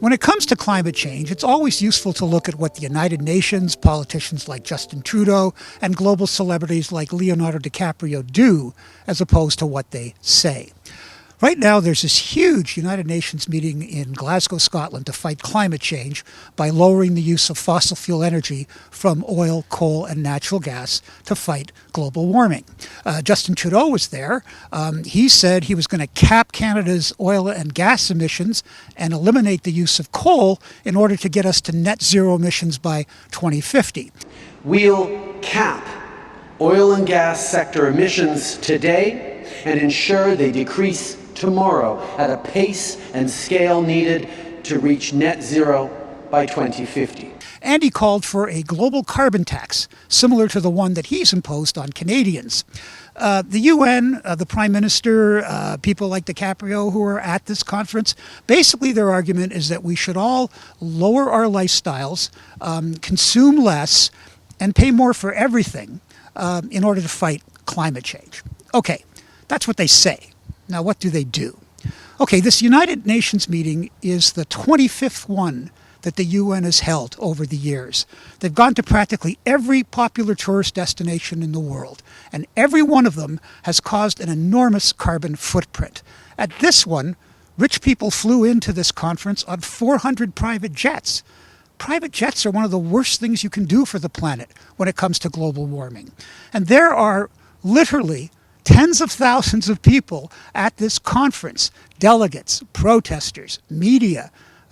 When it comes to climate change, it's always useful to look at what the United Nations, politicians like Justin Trudeau, and global celebrities like Leonardo DiCaprio do, as opposed to what they say. Right now, there's this huge United Nations meeting in Glasgow, Scotland, to fight climate change by lowering the use of fossil fuel energy from oil, coal, and natural gas to fight global warming. Justin Trudeau was there. He said he was going to cap Canada's oil and gas emissions and eliminate the use of coal in order to get us to net zero emissions by 2050. We'll cap oil and gas sector emissions today and ensure they decrease tomorrow at a pace and scale needed to reach net zero by 2050. And he called for a global carbon tax, similar to the one that he's imposed on Canadians. The UN, the Prime Minister, people like DiCaprio who are at this conference, basically their argument is that we should all lower our lifestyles, consume less, and pay more for everything in order to fight climate change. Okay, that's what they say. Now, what do they do? Okay, this United Nations meeting is the 25th one that the UN has held over the years. They've gone to practically every popular tourist destination in the world, and every one of them has caused an enormous carbon footprint. At this one, rich people flew into this conference on 400 private jets. Private jets are one of the worst things you can do for the planet when it comes to global warming. And there are literally tens of thousands of people at this conference, delegates, protesters, media,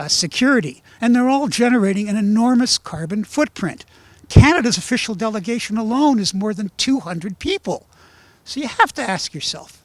security, and they're all generating an enormous carbon footprint. Canada's official delegation alone is more than 200 people. So you have to ask yourself,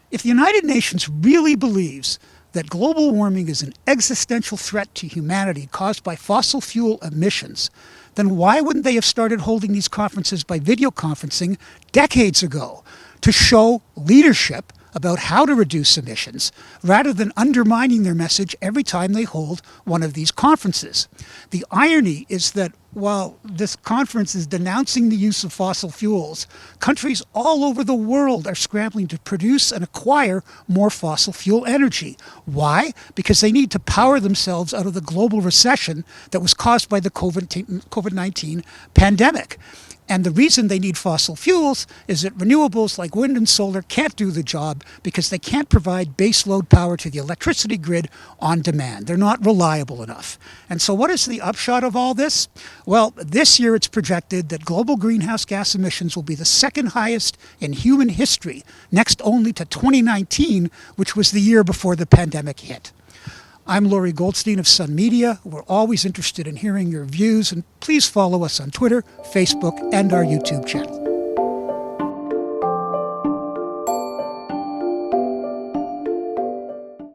if the United Nations really believes that global warming is an existential threat to humanity caused by fossil fuel emissions, then why wouldn't they have started holding these conferences by video conferencing decades ago to show leadership about how to reduce emissions rather than undermining their message every time they hold one of these conferences? The irony is that while this conference is denouncing the use of fossil fuels, countries all over the world are scrambling to produce and acquire more fossil fuel energy. Why? Because they need to power themselves out of the global recession that was caused by the COVID-19 pandemic. And the reason they need fossil fuels is that renewables like wind and solar can't do the job because they can't provide base load power to the electricity grid on demand. They're not reliable enough. And so what is the upshot of all this? Well, this year it's projected that global greenhouse gas emissions will be the second highest in human history, next only to 2019, which was the year before the pandemic hit. I'm Laurie Goldstein of Sun Media. We're always interested in hearing your views, and please follow us on Twitter, Facebook, and our YouTube channel.